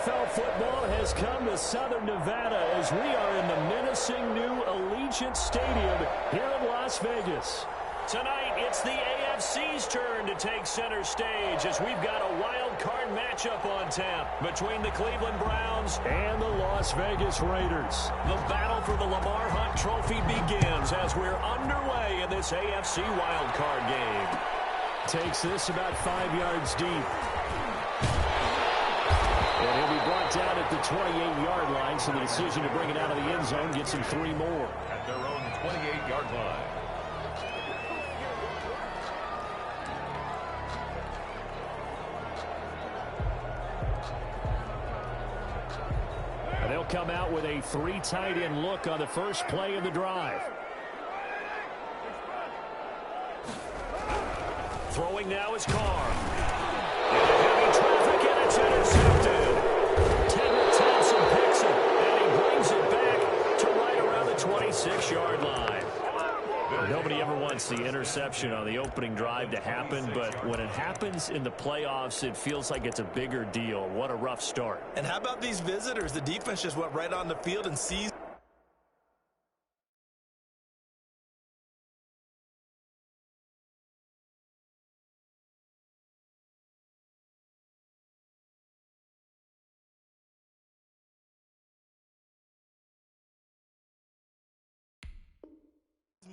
NFL football has come to Southern Nevada as we are in the menacing new Allegiant Stadium here in Las Vegas. Tonight, it's the AFC's turn to take center stage as we've got a wild card matchup on tap between the Cleveland Browns and the Las Vegas Raiders. The battle for the Lamar Hunt Trophy begins as we're underway in this AFC wild card game. Takes this about 5 yards deep. And he'll be brought down at the 28-yard line, so the decision to bring it out of the end zone gets him 3 more. At their own 28-yard line. And they'll come out with a 3 tight end look on the first play of the drive. Throwing now is Carr. Into heavy traffic, and it's intercepted. Tedder Thompson picks it, and he brings it back to right around the 26-yard line. Nobody ever wants the interception on the opening drive to happen, but when it happens in the playoffs, it feels like it's a bigger deal. What a rough start. And how about these visitors? The defense just went right on the field and seized.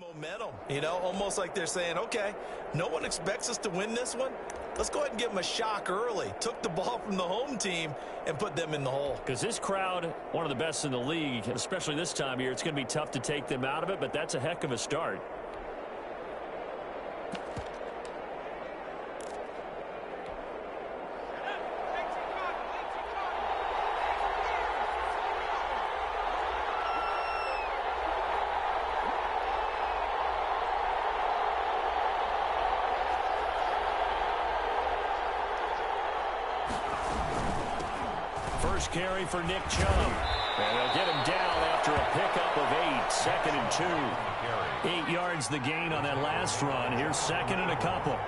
Momentum, you know, almost like they're saying, okay, no one expects us to win this one. Let's go ahead and give them a shock early. Took the ball from the home team and put them in the hole. Because this crowd, one of the best in the league, especially this time of year, it's going to be tough to take them out of it, but that's a heck of a start. First carry for Nick Chubb. And they'll get him down after a pickup of 8. 2nd and 2. 8 yards the gain on that last run. Here's 2nd and a couple. And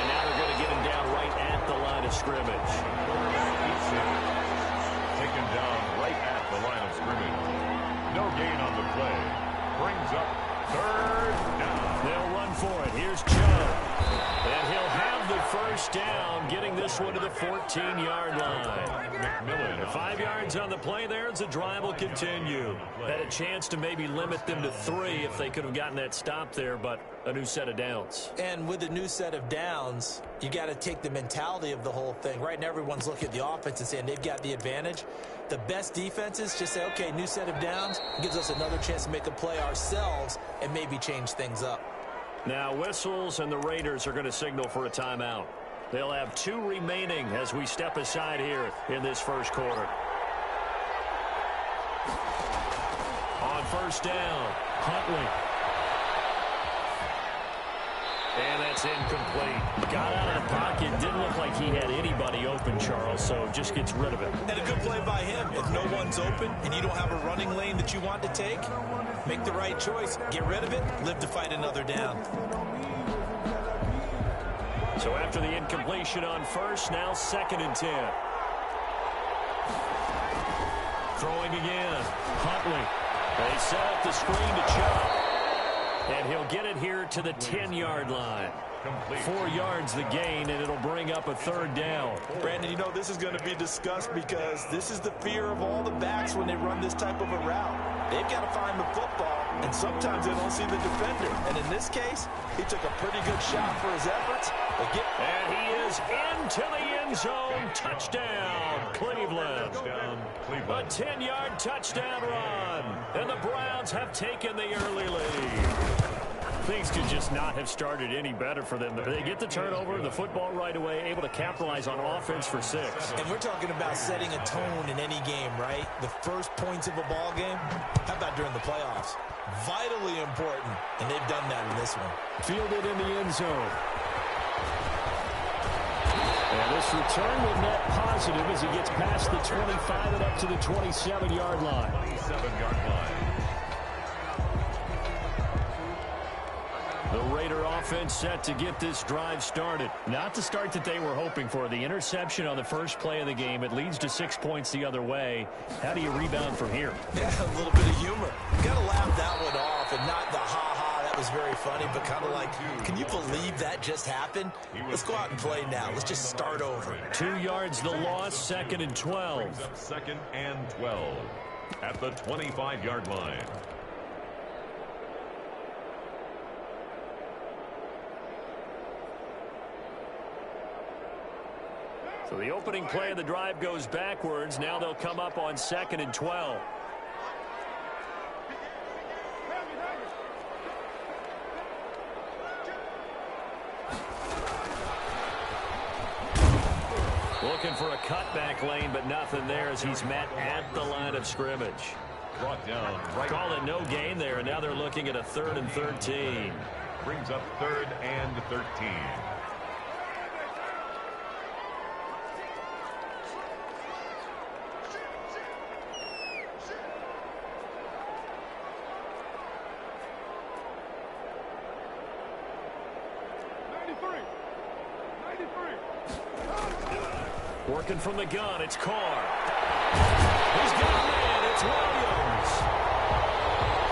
now they're going to get him down right at the line of scrimmage. Taken down right at the line of scrimmage. No gain on the play. Brings up 3rd down. They'll run for it. Here's Chubb. And he'll have the first down, getting this one to the 14-yard line. McMillan. 5 yards on the play there as the drive will continue. Had a chance to maybe limit them to 3 if they could have gotten that stop there, but a new set of downs. And with a new set of downs, you got to take the mentality of the whole thing. Right now, everyone's looking at the offense and saying they've got the advantage. The best defenses just say, okay, new set of downs. It gives us another chance to make a play ourselves and maybe change things up. Now whistles, and the Raiders are going to signal for a timeout. They'll have 2 remaining as we step aside here in this first quarter. On first down, Huntley. And that's incomplete. Got out of the pocket. Didn't look like he had anybody open, Charles, so just gets rid of it. And a good play by him. If no one's open and you don't have a running lane that you want to take, make the right choice. Get rid of it. Live to fight another down. So after the incompletion on first, now 2nd and 10. Throwing again. Huntley. They set up the screen to Chubb. And he'll get it here to the 10-yard line. 4 yards the gain, and it'll bring up a 3rd down. Brandon, you know, this is going to be discussed because this is the fear of all the backs when they run this type of a route. They've got to find the football, and sometimes they don't see the defender. And in this case, he took a pretty good shot for his efforts. And he is into the end zone. Touchdown, Cleveland. A 10-yard touchdown run. And the Browns have taken the early lead. Things could just not have started any better for them. They get the turnover, the football right away, able to capitalize on offense for 6. And we're talking about setting a tone in any game, right? The first points of a ball game. How about during the playoffs? Vitally important, and they've done that in this one. Fielded in the end zone. And this return will net positive as he gets past the 25 and up to the 27-yard line. 27-yard line. The Raiders Raider offense set to get this drive started. Not the start that they were hoping for. The interception on the first play of the game. It leads to 6 points the other way. How do you rebound from here? Yeah, a little bit of humor. You got to laugh that one off and not the ha-ha. That was very funny, but kind of like, can you believe that just happened? Let's go out and play now. Let's just start over. 2 yards the loss, 2nd and 12. 2nd and 12 at the 25-yard line. So the opening play of the drive goes backwards. Now they'll come up on 2nd and 12. Looking for a cutback lane, but nothing there as he's met at the line of scrimmage. Brought down right. Calling no gain there, and now they're looking at a 3rd and 13. Brings up 3rd and 13. Working from the gun, it's Carr. He's got a man, it's Williams.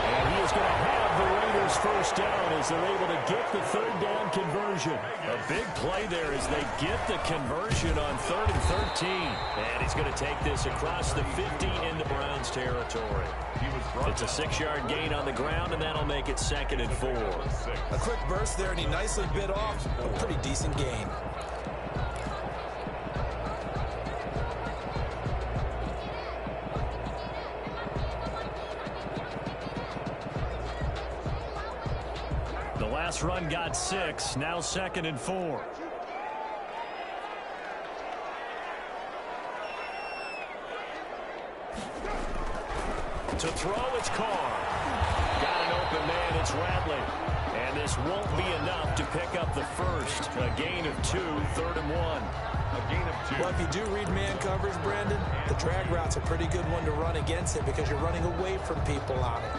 And he is going to have the Raiders first down as they're able to get the 3rd down conversion. A big play there as they get the conversion on 3rd and 13. And he's going to take this across the 50 into Browns territory. It's a 6-yard gain on the ground, and that'll make it 2nd and 4. A quick burst there, and he nicely bit off a pretty decent gain. Last run got 6, now 2nd and 4. To throw, it's Carr. Got an open man, it's Radley. And this won't be enough to pick up the first. A gain of 2, 3rd and 1. A gain of 2. Well, if you do read man coverage, Brandon, the drag route's a pretty good one to run against it because you're running away from people on it.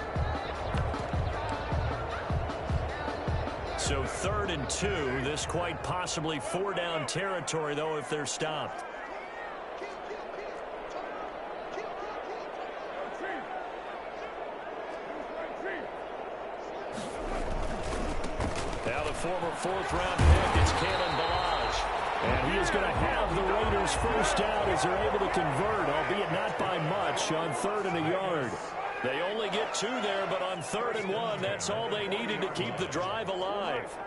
So 3rd and 2, this quite possibly 4-down territory, though, if they're stopped. Now the former 4th-round pick is Kalen Balaj. And he is going to have the Raiders first down as they're able to convert, albeit not by much, on 3rd and a yard. They only get 2 there, but on 3rd and 1, that's all they needed to keep the drive alive.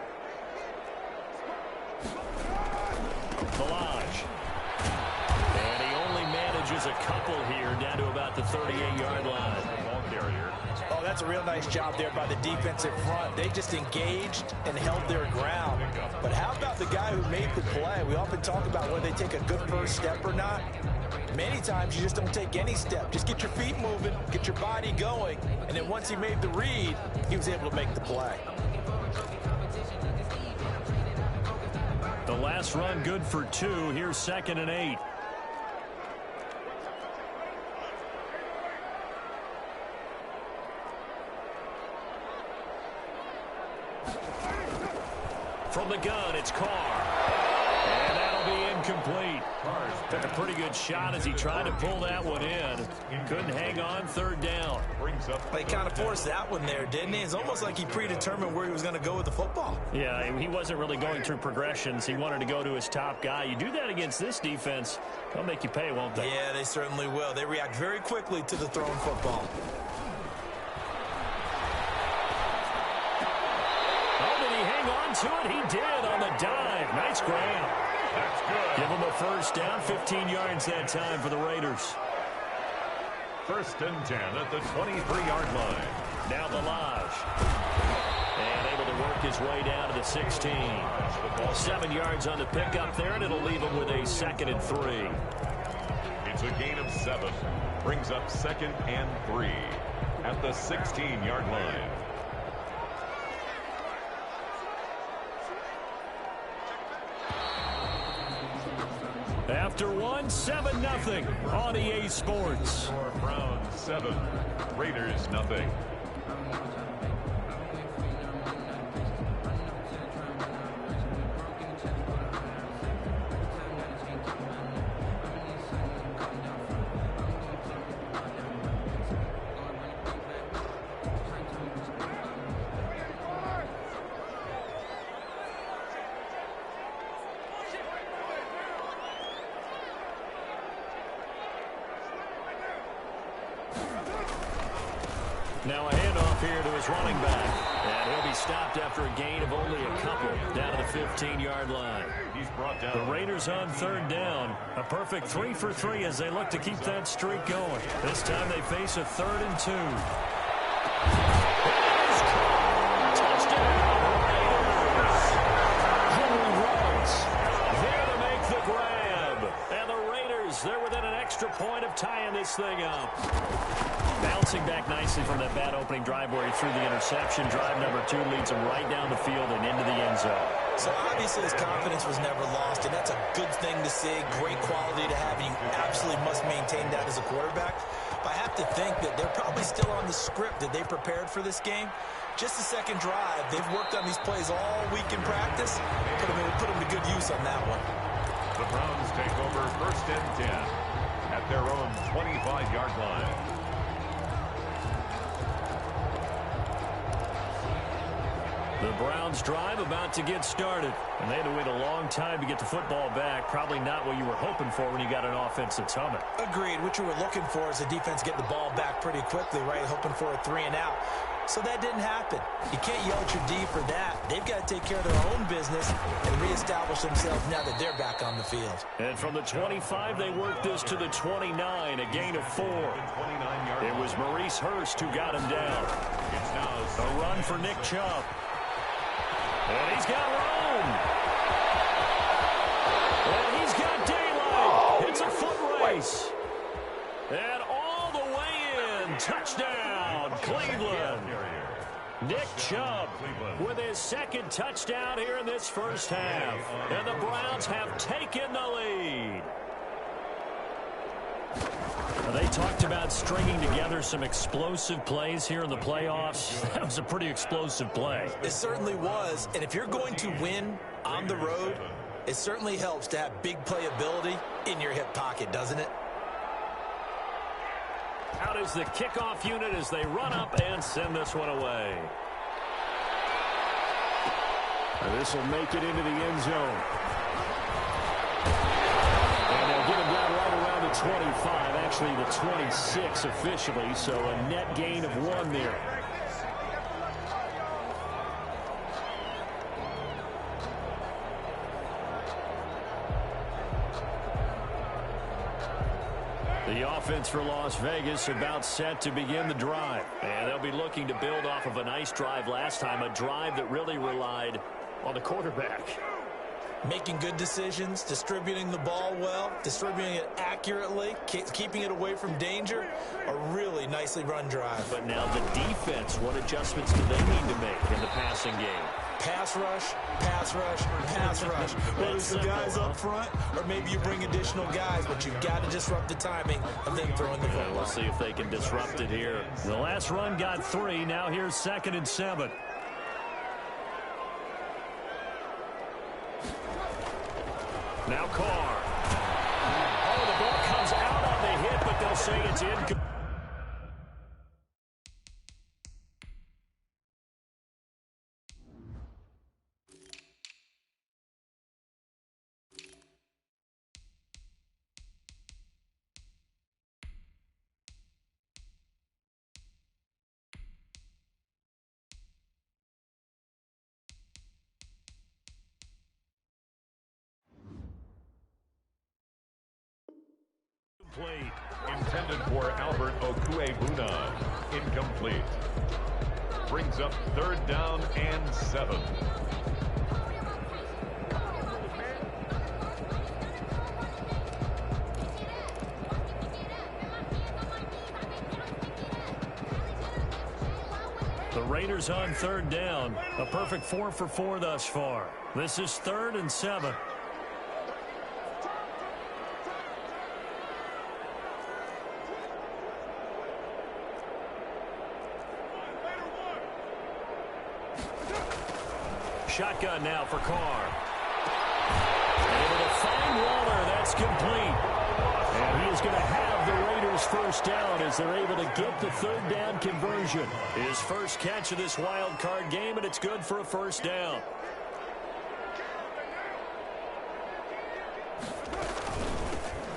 Balaj. And he only manages a couple here down to about the 38-yard line. Ball carrier. Oh, that's a real nice job there by the defensive front. They just engaged and held their ground. But how about the guy who made the play? We often talk about whether they take a good first step or not. Many times you just don't take any step. Just get your feet moving, get your body going, and then once he made the read, he was able to make the play. The last run good for 2. Here's 2nd and 8. From the gun, it's Carr. And that'll be incomplete. Took a pretty good shot as he tried to pull that one in. Couldn't hang on 3rd down. They kind of forced that one there, didn't he? It's almost like he predetermined where he was going to go with the football. Yeah, he wasn't really going through progressions. He wanted to go to his top guy. You do that against this defense, they'll make you pay, won't they? Yeah, they certainly will. They react very quickly to the thrown football. Oh, did he hang on to it? He did on the dive. Nice grab. That's good. Give him a first down, 15 yards that time for the Raiders. 1st and 10 at the 23-yard line. Now Balaj. And able to work his way down to the 16. 7 yards on the pickup there, and it'll leave him with a 2nd and 3. It's a gain of 7. Brings up 2nd and 3 at the 16-yard line. After 1, 7-0 on EA Sports. Browns 7, Raiders 0. Now a handoff here to his running back. And he'll be stopped after a gain of only a couple down to the 15-yard line. He's brought down. The Raiders on third down. A perfect 3 for 3 as they look to keep that streak going. This time they face a 3rd and 2. Touchdown, Raiders! Henry Ruggs there to make the grab. And the Raiders, they're within an extra point of tying this thing up. Bouncing back nicely from that bad opening drive where he threw the interception. Drive number 2 leads him right down the field and into the end zone. So obviously his confidence was never lost, and that's a good thing to see. Great quality to have, and you absolutely must maintain that as a quarterback. But I have to think that they're probably still on the script that they prepared for this game. Just the second drive, they've worked on these plays all week in practice. Put them to good use on that one. The Browns take over 1st and 10 at their own 25-yard line. The Browns drive about to get started. And they had to wait a long time to get the football back. Probably not what you were hoping for when you got an offense that's humming. Agreed. What you were looking for is the defense getting the ball back pretty quickly, right? Hoping for a 3 and out. So that didn't happen. You can't yell at your D for that. They've got to take care of their own business and reestablish themselves now that they're back on the field. And from the 25, they worked this to the 29, a gain of 4. It was Maurice Hurst who got him down. A run for Nick Chubb. And he's got room. And he's got daylight. It's a foot race. And all the way in. Touchdown, Cleveland. Nick Chubb with his 2nd touchdown here in this first half. And the Browns have taken the lead. They talked about stringing together some explosive plays here in the playoffs. That was a pretty explosive play. It certainly was. And if you're going to win on the road, it certainly helps to have big playability in your hip pocket, doesn't it? Out is the kickoff unit as they run up and send this one away. This will make it into the end zone. And they'll get him down right around the 25, actually the 26 officially, so a net gain of 1 there. The offense for Las Vegas about set to begin the drive. And they'll be looking to build off of a nice drive last time, a drive that really relied on the quarterback. Making good decisions, distributing the ball well, distributing it accurately, keeping it away from danger. A really nicely run drive. But now the defense, what adjustments do they need to make in the passing game? Pass rush, pass rush, pass rush. Whether it's the guys up front or maybe you bring additional guys, but you've got to disrupt the timing of them throwing the football. We'll see if they can disrupt it here. The last run got 3. Now here's 2nd and 7. Now Carr. Oh, the ball comes out on the hit, but they'll say it's incomplete. Intended for Albert Okwuegbuna. Incomplete. Brings up 3rd down and 7. The Raiders on 3rd down. A perfect 4 for 4 thus far. This is 3rd and 7. Shotgun now for Carr. Able to find Waller. That's complete. And he is going to have the Raiders first down as they're able to get the 3rd down conversion. His first catch of this wild card game, and it's good for a first down.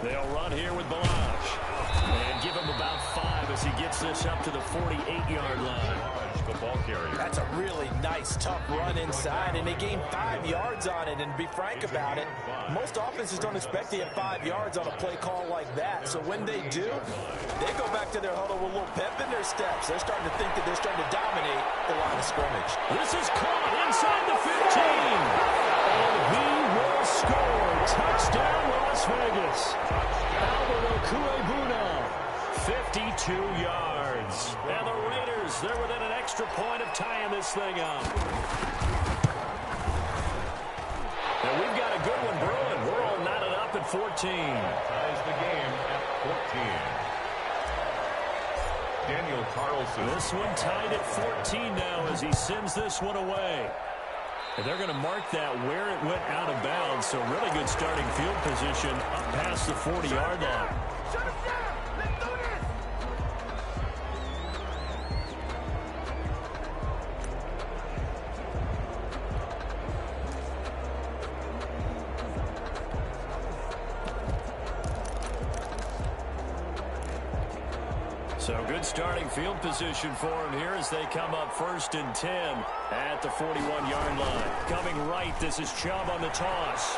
They'll run here with Balazs. And give him about 5 as he gets this up to the 48-yard line. The ball carrier. That's a really nice, tough run inside, and they gained 5 yards on it. And to be frank about it, most offenses don't expect to get 5 yards on a play call like that. So when they do, they go back to their huddle with a little pep in their steps. They're starting to think that they're starting to dominate the line of scrimmage. This is caught inside the 15. And he will score. Touchdown, Las Vegas. Albert Okuebuna, 52 yards. And the Raiders, they're within an extra point of tying this thing up. And we've got a good one brewing. We're all knotted up at 14. Ties the game at 14. Daniel Carlson. This one tied at 14 now as he sends this one away. And they're going to mark that where it went out of bounds. So really good starting field position up past the 40-yard line. Shut us down! Let's do this! So good starting field position for him here as they come up 1st and 10 at the 41-yard line. Coming right, this is Chubb on the toss.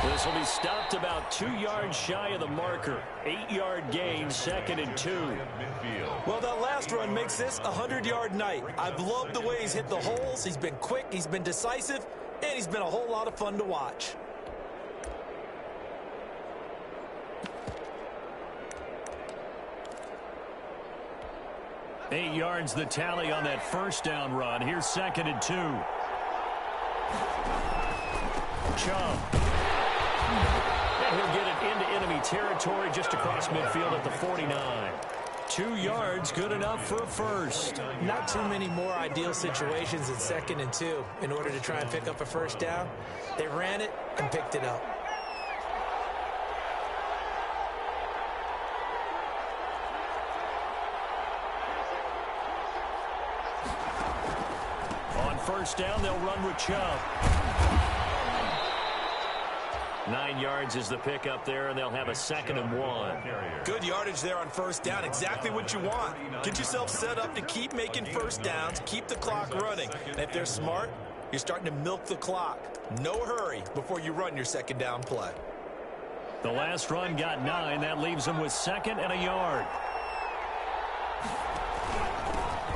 This will be stopped about 2 yards shy of the marker. 8-yard gain, 2nd and 2. Well, that last run makes this a 100-yard night. I've loved the way he's hit the holes. He's been quick, he's been decisive, and he's been a whole lot of fun to watch. Eight yards the tally on that first down run. Here's 2nd and 2. Chubb. And he'll get it into enemy territory just across midfield at the 49. 2 yards, good enough for a first. Not too many more ideal situations in 2nd and 2 in order to try and pick up a first down. They ran it and picked it up. First down, they'll run with Chubb. 9 yards is the pickup there, and they'll have a 2nd and 1. Good yardage there on first down. Exactly what you want. Get yourself set up to keep making first downs, keep the clock running. And if they're smart, you're starting to milk the clock. No hurry before you run your 2nd down play. The last run got 9. That leaves them with 2nd and a yard.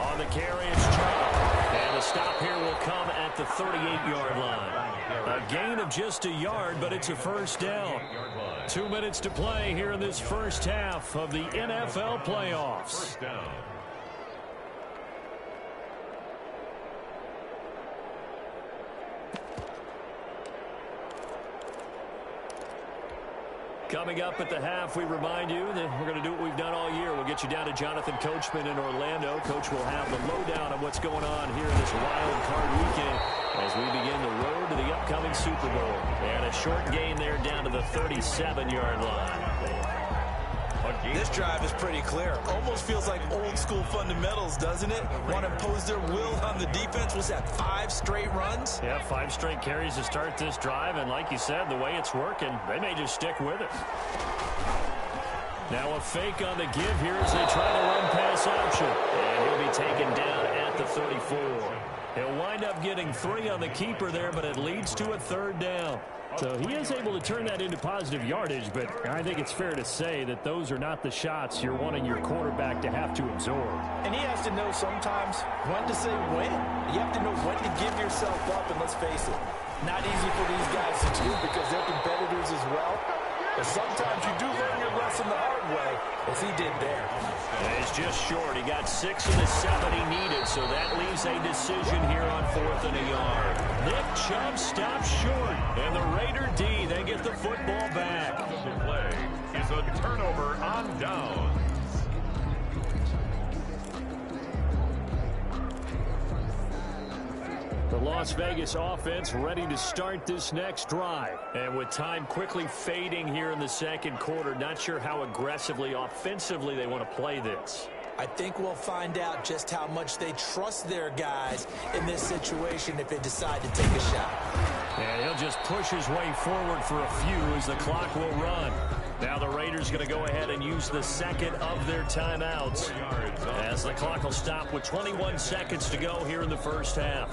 On the carry, it's Chubb. And the stop here will come at the 38-yard line. A gain of just a yard, but it's a first down. 2 minutes to play here in this first half of the NFL playoffs. First down. Coming up at the half, we remind you that we're going to do what we've done all year. We'll get you down to Jonathan Coachman in Orlando. Coach will have the lowdown on what's going on here in this wild card weekend as we begin the road to the upcoming Super Bowl. And a short gain there down to the 37-yard line. This drive is pretty clear. Almost feels like old school fundamentals, doesn't it? Want to impose their will on the defense. Was that 5 straight runs? Yeah, 5 straight carries to start this drive. And like you said, the way it's working, they may just stick with it. Now a fake on the give here as they try to run pass option. And he'll be taken down at the 34. He'll wind up getting 3 on the keeper there, but it leads to a 3rd down. So he is able to turn that into positive yardage, but I think it's fair to say that those are not the shots you're wanting your quarterback to have to absorb. And he has to know sometimes when to say when. You have to know when to give yourself up, and let's face it, not easy for these guys to do because they're competitors as well. But sometimes you do learn your lesson the hard way, as he did there. And he's just short. He got 6 of the 7 he needed, so that leaves a decision here on 4th and a yard. Nick Chubb stops short, and the Raider D, they get the football back. The play is a turnover on down. The Las Vegas offense ready to start this next drive. And with time quickly fading here in the 2nd quarter, not sure how aggressively, offensively they want to play this. I think we'll find out just how much they trust their guys in this situation if they decide to take a shot. And he'll just push his way forward for a few as the clock will run. Now the Raiders going to go ahead and use the second of their timeouts as the clock will stop with 21 seconds to go here in the first half.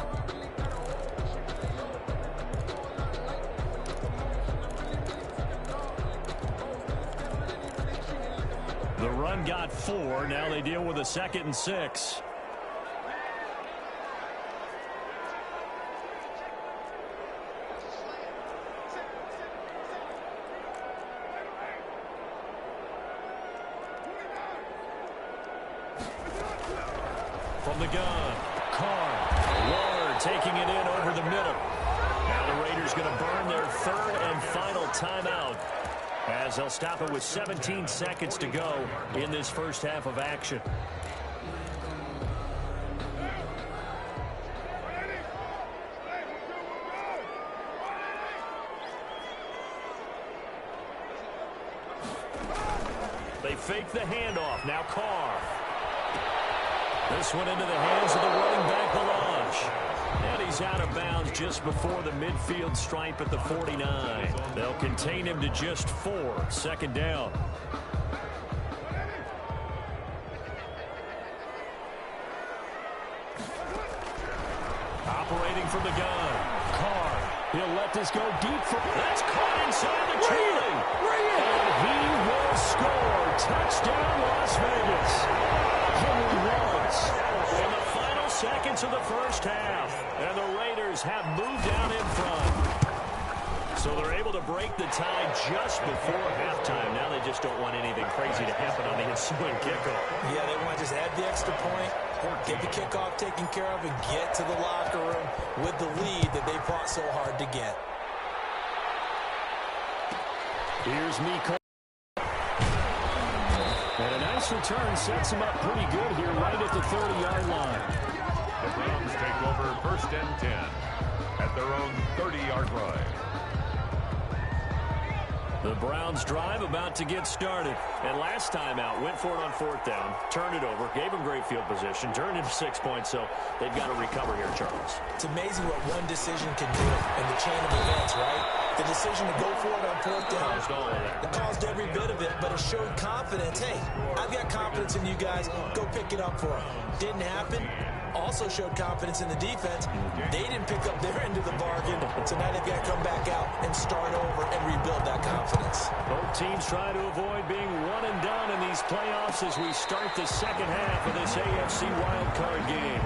The run got 4. Now they deal with a 2nd and 6. From the gun, Carr, Ward taking it in over the middle. Now the Raiders going to burn their 3rd and final timeout as they'll stop it with 17 seconds to go in this first half of action. They fake the handoff. Now Carr. This one into the hands of the running back, Balaj. And he's out of bounds just before the midfield stripe at the 49. They'll contain him to just 4. 2nd down. Operating from the gun. Carr. He'll let this go deep. That's caught inside the 20. And he will score. Touchdown, Las Vegas. Henry Ruggs in the final seconds of the first half. And the Raiders have moved down in front. So they're able to break the tie just before halftime. Now they just don't want anything crazy to happen on the ensuing kickoff. Yeah, they want to just add the extra point, get the kickoff taken care of, and get to the locker room with the lead that they fought so hard to get. Here's Miko. And a nice return sets him up pretty good here right at the 30-yard line. The Browns take over 1st and 10 at their own 30-yard line. The Browns drive about to get started. And last time out, went for it on 4th down, turned it over, gave them great field position, turned into 6 points, so they've got to recover here, Charles. It's amazing what one decision can do in the chain of events, right? The decision to go for it on 4th down. It caused every bit of it, but it showed confidence. Hey, I've got confidence in you guys. Go pick it up for them. Didn't happen. Also showed confidence in the defense. They didn't pick up their end of the bargain, so now they've got to come back out and start over and rebuild that confidence. Both teams try to avoid being one and done in these playoffs as we start the second half of this AFC wildcard game.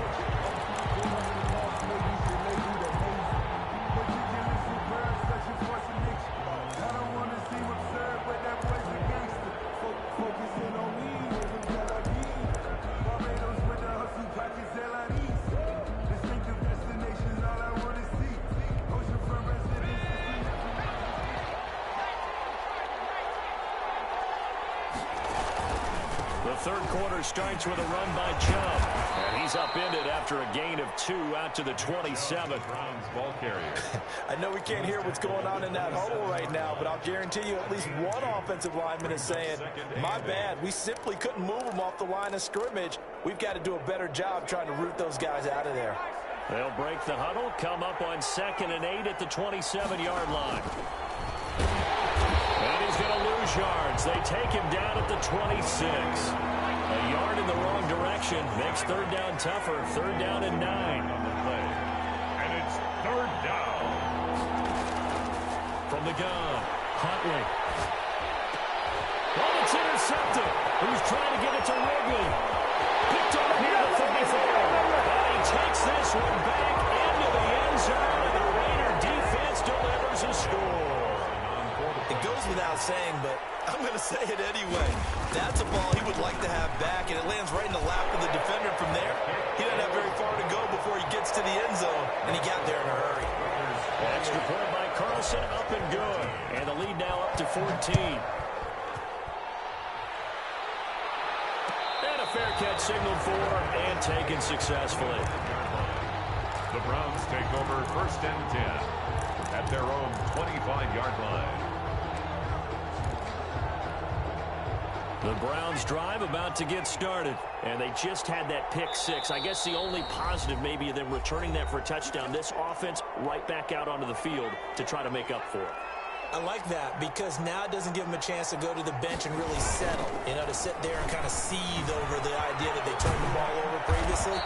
The 3rd quarter starts with a run by Chubb. And he's upended after a gain of 2 out to the 27. Browns ball carrier. I know we can't hear what's going on in that huddle right now, but I'll guarantee you at least one offensive lineman is saying, my bad, we simply couldn't move them off the line of scrimmage. We've got to do a better job trying to root those guys out of there. They'll break the huddle, come up on 2nd and 8 at the 27-yard line. And he's going to lose yards. They take him down at the 26. A yard in the wrong direction makes 3rd down tougher. 3rd down and 9. On the play. And it's 3rd down. From the gun, Huntley. Oh, it's intercepted. He's trying to get it to Wrigley. Picked up here at the 54. And he takes this one back into the end zone, and the Raider defense delivers a score. It goes without saying, but I'm going to say it anyway. That's a ball he would like to have back, and it lands right in the lap of the defender from there. He doesn't have very far to go before he gets to the end zone, and he got there in a hurry. Extra point by Carlson, up and good. And the lead now up to 14. And a fair catch signaled for and taken successfully. The Browns take over 1st and 10 at their own 25-yard line. The Browns drive about to get started, and they just had that pick 6. I guess the only positive maybe of them returning that for a touchdown. This offense right back out onto the field to try to make up for it. I like that because now it doesn't give him a chance to go to the bench and really settle, to sit there and kind of seethe over the idea that they turned the ball over previously.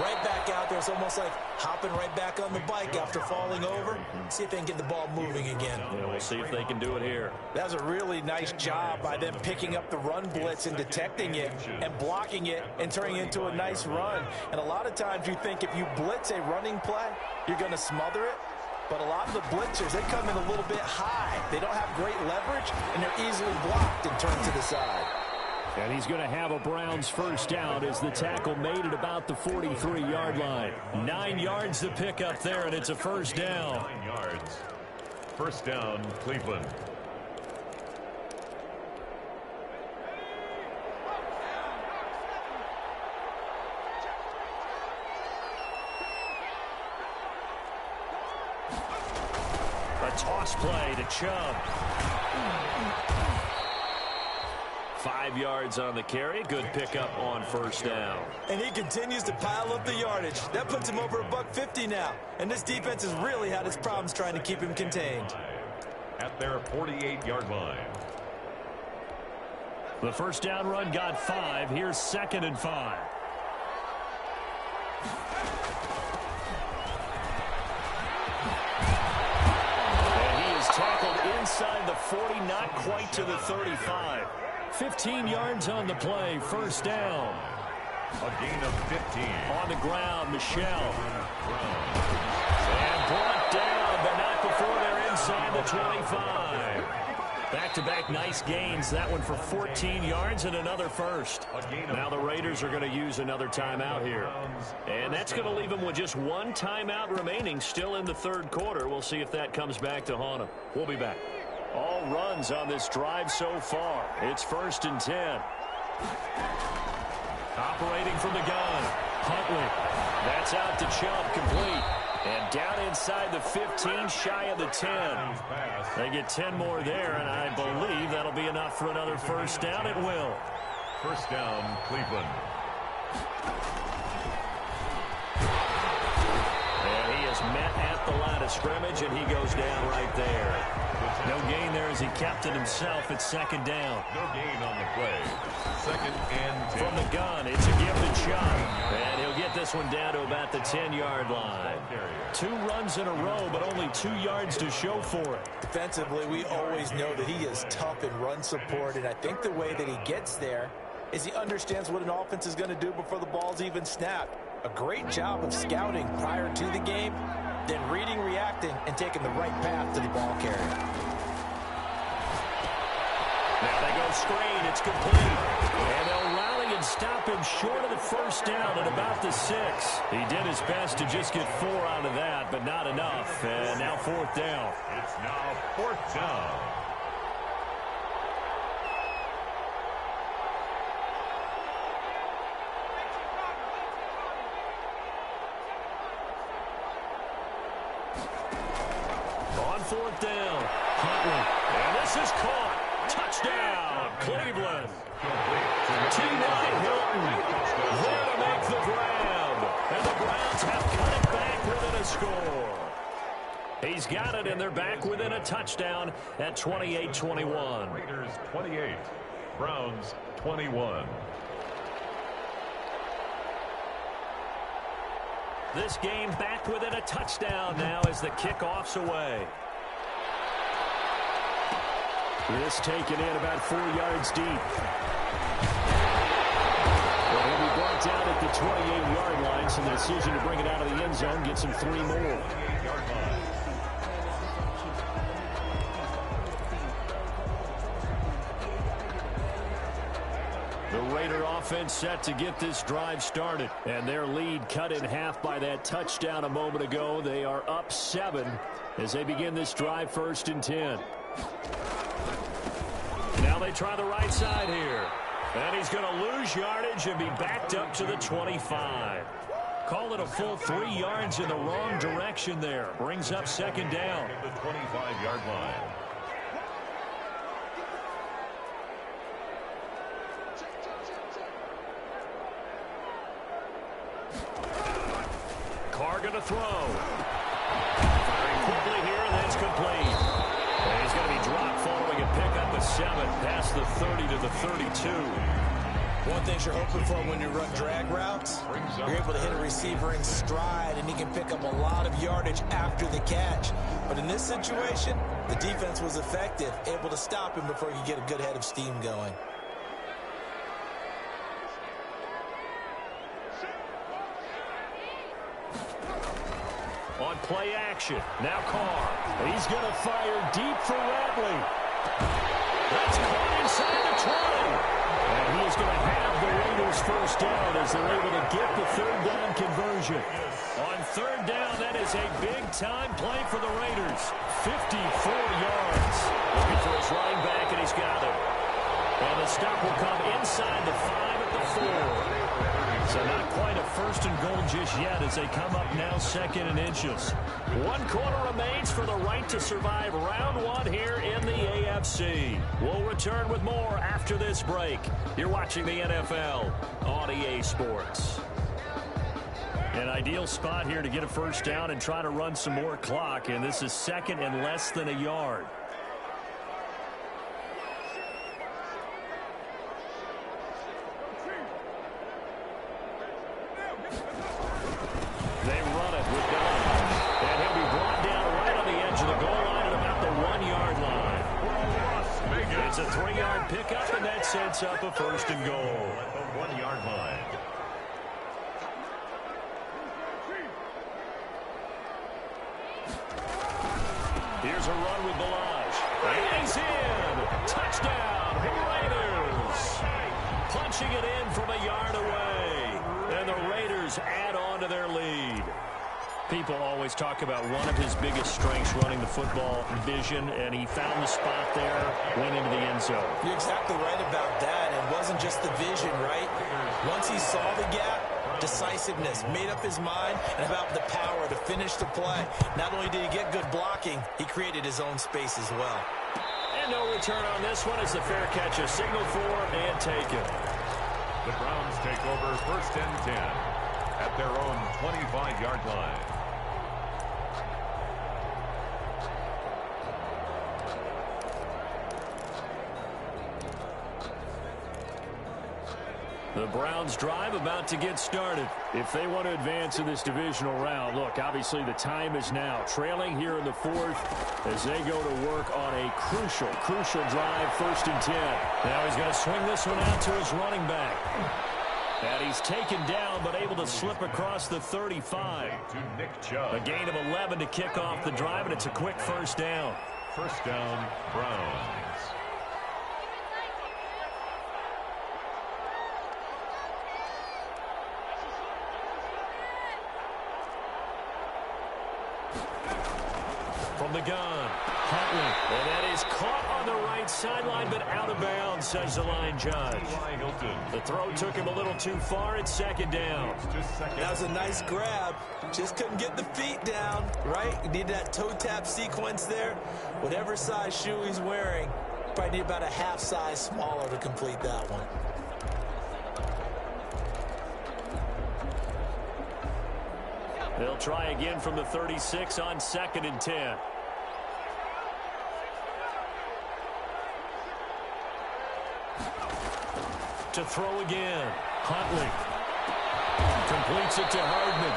Right back out there. It's almost like hopping right back on the bike after falling over. See if they can get the ball moving again. Yeah, we'll see if they can do it here. That was a really nice job by them picking up the run blitz and detecting it and blocking it and turning it into a nice run. And a lot of times you think if you blitz a running play, you're going to smother it. But a lot of the blitzers, they come in a little bit high. They don't have great leverage, and they're easily blocked and turned to the side. And he's going to have a Browns first down as the tackle made at about the 43-yard line. 9 yards to pick up there, and it's a first down. 9 yards. First down, Cleveland. Toss play to Chubb. 5 yards on the carry. Good pickup on first down. And he continues to pile up the yardage. That puts him over $150 now. And this defense has really had its problems trying to keep him contained. At their 48-yard line. The first down run got 5. Here's 2nd and 5. Tackled inside the 40, not quite to the 35. 15 yards on the play, first down. A gain of 15. On the ground, Michelle. And brought down, but not before they're inside the 25. Back-to-back nice gains. That one for 14 yards and another first. Now the Raiders are going to use another timeout here. And that's going to leave them with just one timeout remaining still in the third quarter. We'll see if that comes back to haunt them. We'll be back. All runs on this drive so far. It's 1st and 10. Operating from the gun. Huntley. That's out to Chubb, complete. And down inside the 15, shy of the 10. They get 10 more there, and I believe that'll be enough for another first down. It will. First down, Cleveland. And he is met at the line of scrimmage, and he goes down right there. No gain there as he kept it himself at 2nd down. No gain on the play. 2nd and 10. From the gun, it's a gifted shot. And he'll get this one down to about the 10-yard line. 2 runs in a row, but only 2 yards to show for it. Defensively, we always know that he is tough in run support, and I think the way that he gets there is he understands what an offense is going to do before the ball's even snapped. A great job of scouting prior to the game, then reading, reacting, and taking the right path to the ball carrier. Now they go screen. It's complete. And they'll rally and stop him short of the first down at about the 6. He did his best to just get 4 out of that, but not enough. And now 4th down. It's now 4th down. On 4th down, Huntley. And this is caught. Touchdown, Cleveland. T.Y. Hilton there to make the grab. And the Browns have cut it back within a score. He's got it, and they're back within a touchdown at 28-21. Raiders 28, Browns 21. This game back within a touchdown now as the kickoff's away. This taken in about 4 yards deep. Well, he'll be brought down at the 28-yard line, so the decision to bring it out of the end zone gets him 3 more. The Raider offense set to get this drive started, and their lead cut in half by that touchdown a moment ago. They are up 7 as they begin this drive, 1st and 10. Now they try the right side here. And he's going to lose yardage and be backed up to the 25. Call it a full 3 yards in the wrong direction there. Brings up 2nd down. The 25-yard line. Carr going to throw. Firing quickly here, and that's complete. And he's going to be dropped following a pickup of 7 past the 30 to the 32. One thing you're hoping for when you run drag routes, you're able to hit a receiver in stride, and he can pick up a lot of yardage after the catch. But in this situation, the defense was effective, able to stop him before he could get a good head of steam going. On play action, now Carr. He's going to fire deep for Radley. That's caught inside the 20. And he is going to have the Raiders first down as they're able to get the third down conversion. On third down, that is a big-time play for the Raiders. 54 yards. Looking for his running back, and he's got it. And the stop will come inside the 5 at the 4. So not quite a first and goal just yet as they come up now 2nd and inches. 1 quarter remains for the right to survive round 1 here in the AFC. We'll return with more after this break. You're watching the NFL on EA Sports. An ideal spot here to get a first down and try to run some more clock, and this is 2nd and less than a yard. They run it with Dunn. And he'll be brought down right on the edge of the goal line at about the 1-yard line. It's a 3-yard pickup, and that sets up a first and goal. At the 1-yard line. Here's a run with Balaj. And he's in. Touchdown, Raiders. Punching it in from a yard away. And the Raiders add on to their lead. People always talk about one of his biggest strengths running the football, vision, and he found the spot there, went into the end zone. You're exactly right about that. It wasn't just the vision, right? Once he saw the gap, decisiveness, made up his mind, and about the power to finish the play. Not only did he get good blocking, he created his own space as well. And no return on this one as the fair catch is signaled for and taken. The Browns take over 1st and 10 at their own 25-yard line. The Browns drive about to get started. If they want to advance in this divisional round, look, obviously the time is now. Trailing here in the 4th as they go to work on a crucial drive, 1st and 10. Now he's going to swing this one out to his running back. And he's taken down but able to slip across the 35. To Nick Chubb. A gain of 11 to kick off the drive, and it's a quick first down. First down, Browns. From the gun, Huntley, and that is caught on the right sideline, but out of bounds, says the line judge. The throw took him a little too far. It's 2nd down. That was a nice grab. Just couldn't get the feet down, right? You need that toe tap sequence there. Whatever size shoe he's wearing, probably need about a half size smaller to complete that one. They'll try again from the 36 on 2nd and 10. To throw again. Huntley completes it to Hardman.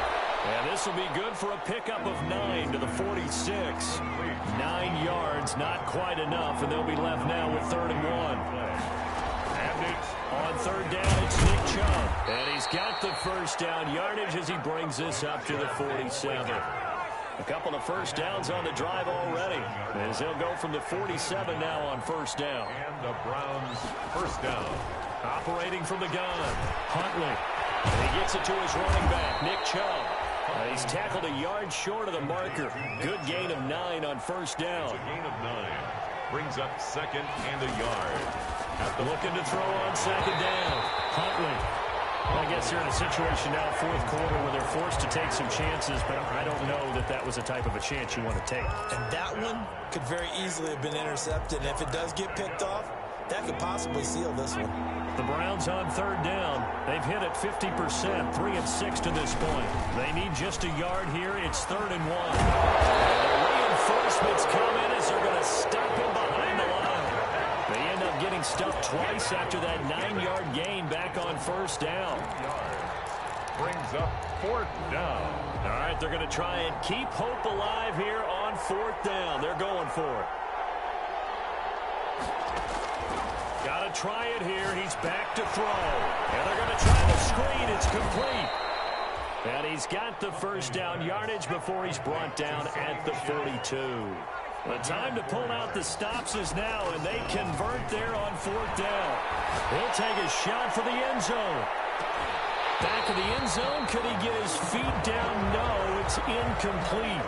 And this will be good for a pickup of 9 to the 46. 9 yards, not quite enough, and they'll be left now with 3rd and 1. And it's on 3rd down, it's Nick Chubb. And he's got the first down yardage as he brings this up to the 47. A couple of first downs on the drive already, as they'll go from the 47 now on 1st down. And the Browns first down. Operating from the gun, Huntley. And he gets it to his running back, Nick Chubb. He's tackled a yard short of the marker. Good gain of 9 on 1st down. It's a gain of 9. Brings up 2nd and a yard. Looking to throw on 2nd down. Huntley. Well, I guess they're in a situation now, 4th quarter, where they're forced to take some chances, but I don't know that that was the type of a chance you want to take. And that one could very easily have been intercepted. And if it does get picked off, that could possibly seal this one. The Browns on 3rd down. They've hit it 50%, 3 and 6 to this point. They need just a yard here. It's 3rd and 1. They're Reinforcements come in as they're going to stop him behind the line. They end up getting stuffed twice after that 9-yard gain back on first down. Brings up fourth down. All right, they're going to try and keep hope alive here on fourth down. They're going for it. Got to try it here. He's back to throw. And they're going to try the screen. It's complete. And he's got the first down yardage before he's brought down at the 42. The time to pull out the stops is now, and they convert there on fourth down. He'll take a shot for the end zone. Back of the end zone. Could he get his feet down? No, it's incomplete.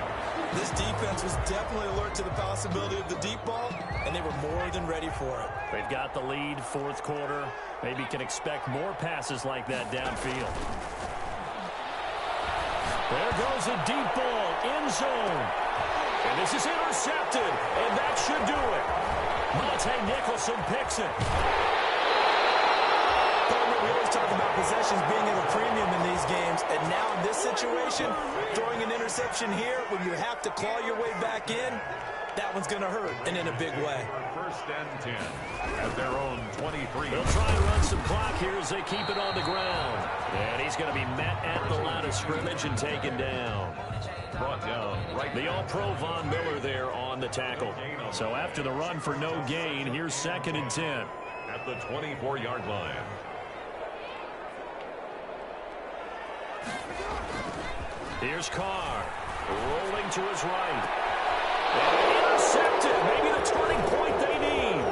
This defense was definitely alert to the possibility of the deep ball, and they were more than ready for it. They've got the lead, fourth quarter. Maybe can expect more passes like that downfield. There goes a deep ball, end zone. And this is intercepted, and that should do it. Monte Nicholson picks it. We always talk about possessions being at a premium in these games, and now in this situation, throwing an interception here when you have to claw your way back in, that one's going to hurt, and in a big way. First and 10 at their own 23. They'll try and run some clock here as they keep it on the ground. And he's going to be met at the line of scrimmage and taken down. Brought down right. The All-Pro Von Miller there on the tackle. So after the run for no gain, here's second and 10. At the 24-yard line. Here's Carr, rolling to his right. And intercepted, maybe the turning point they need.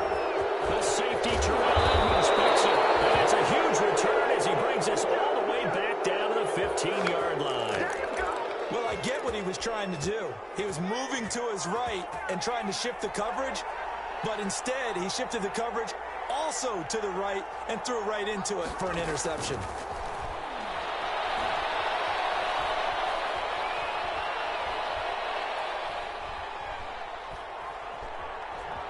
The safety, Terrell Edmonds, picks it. And it's a huge return as he brings us all the way back down to the 15-yard line. Well, I get what he was trying to do. He was moving to his right and trying to shift the coverage, but instead he shifted the coverage also to the right and threw right into it for an interception.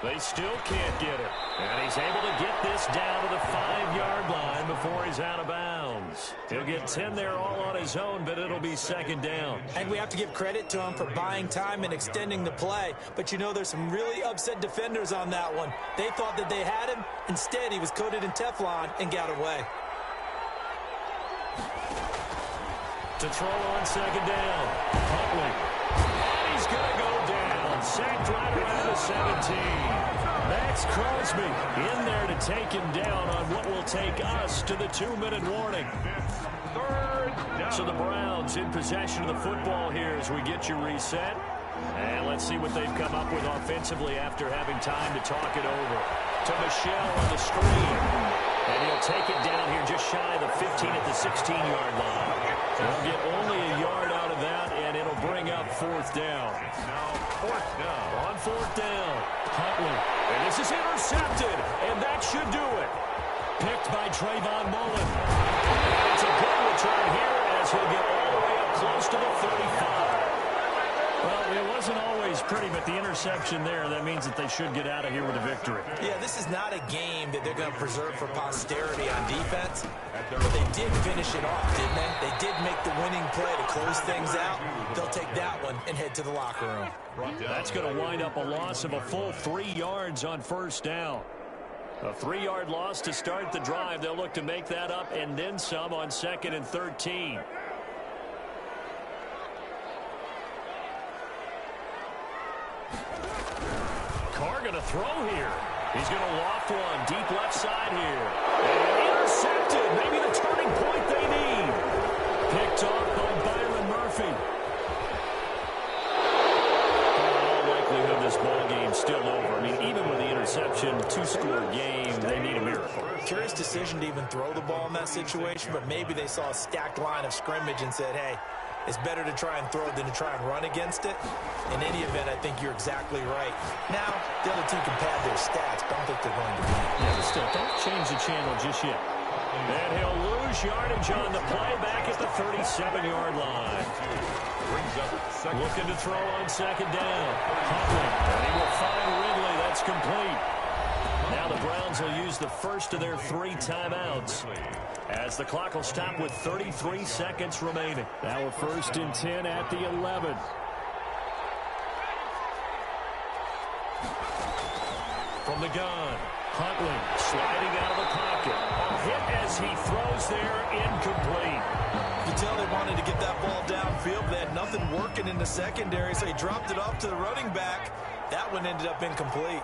They still can't get it. And he's able to get this down to the 5-yard line before he's out of bounds. He'll get 10 there all on his own, but it'll be second down. And we have to give credit to him for buying time and extending the play. But you know, there's some really upset defenders on that one. They thought that they had him. Instead, he was coated in Teflon and got away. To throw on second down. Huntley. And he's going to go down. Sacked right around the 17. Max Crosby in there to take him down on what will take us to the 2-minute warning. Third down. So the Browns in possession of the football here as we get you reset. And let's see what they've come up with offensively after having time to talk it over. To Michelle on the screen. And he'll take it down here just shy of the 15 at the 16-yard line. They'll get only a yard out of that, and it'll bring up fourth down. Now fourth down. On fourth down, Huntley. And this is intercepted, and that should do it. Picked by Trayvon Mullen. And it's a good return here as he'll get all the way up close to the 35. Well, it wasn't always pretty, but the interception there, that means that they should get out of here with a victory. Yeah, this is not a game that they're going to preserve for posterity on defense. But they did finish it off, didn't they? They did make the winning play to close things out. They'll take that one and head to the locker room. That's going to wind up a loss of a full 3 yards on first down. A 3-yard loss to start the drive. They'll look to make that up and then some on second and 13. Carr going to throw here. He's going to loft one deep left side here. And intercepted. Maybe the turning point they need. Picked off by Byron Murphy. In all likelihood, this ball game's still over. I mean, even with the interception, 2-score game, they need a miracle. Curious decision to even throw the ball in that situation, but maybe they saw a stacked line of scrimmage and said, hey, it's better to try and throw than to try and run against it. In any event, I think you're exactly right. Now, the other team can pad their stats, but I don't think they're going to win. Yeah, but still, don't change the channel just yet. And he'll lose yardage on the play back at the 37-yard line. Brings up second. Looking to throw on second down. Huntley, and he will find Ridley. That's complete. Now the Browns will use the first of their 3 timeouts, as the clock will stop with 33 seconds remaining. Now we're first and 10 at the 11. From the gun, Huntley sliding out of the pocket. A hit as he throws there, incomplete. You can tell they wanted to get that ball downfield. They had nothing working in the secondary, so he dropped it off to the running back. That one ended up incomplete.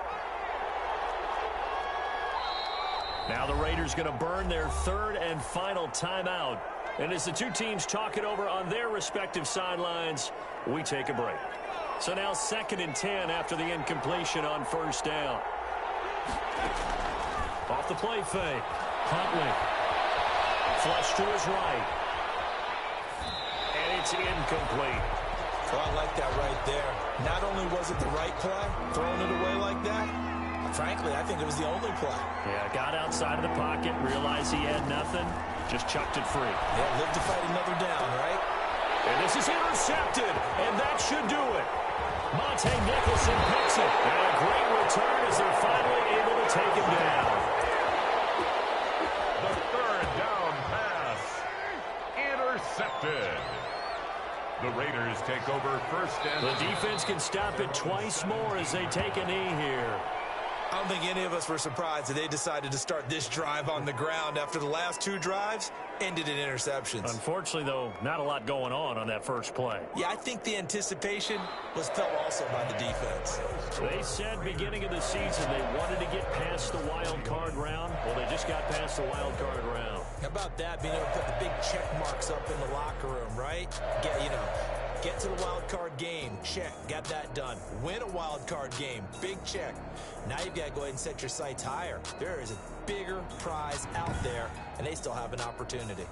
Now the Raiders going to burn their third and final timeout. And as the two teams talk it over on their respective sidelines, we take a break. So now 2nd and 10 after the incompletion on first down. Off the play fake. Huntley. Flush to his right. And it's incomplete. Well, I like that right there. Not only was it the right play, throwing it away like that, frankly, I think it was the only play. Yeah, got outside of the pocket, realized he had nothing, just chucked it free. Yeah, live to fight another down, right? And this is intercepted, and that should do it. Monte Nicholson picks it. And a great return as they're finally able to take him down. The third down pass. Intercepted. The Raiders take over first and... The defense can stop it twice more as they take a knee here. I don't think any of us were surprised that they decided to start this drive on the ground after the last 2 drives ended in interceptions. Unfortunately, though, not a lot going on that first play. Yeah, I think the anticipation was felt also by the defense. They said beginning of the season they wanted to get past the wild card round. Well, they just got past the wild card round. How about that, being able to put the big check marks up in the locker room, right? Get to the wild card game, check, got that done. Win a wild card game, big check. Now you've got to go ahead and set your sights higher. There is a bigger prize out there, and they still have an opportunity.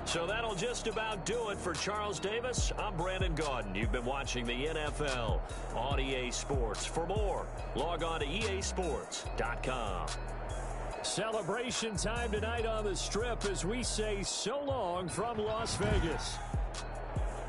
So that'll just about do it for Charles Davis. I'm Brandon Gaudin. You've been watching the NFL on EA Sports. For more, log on to easports.com. Celebration time tonight on the Strip as we say so long from Las Vegas.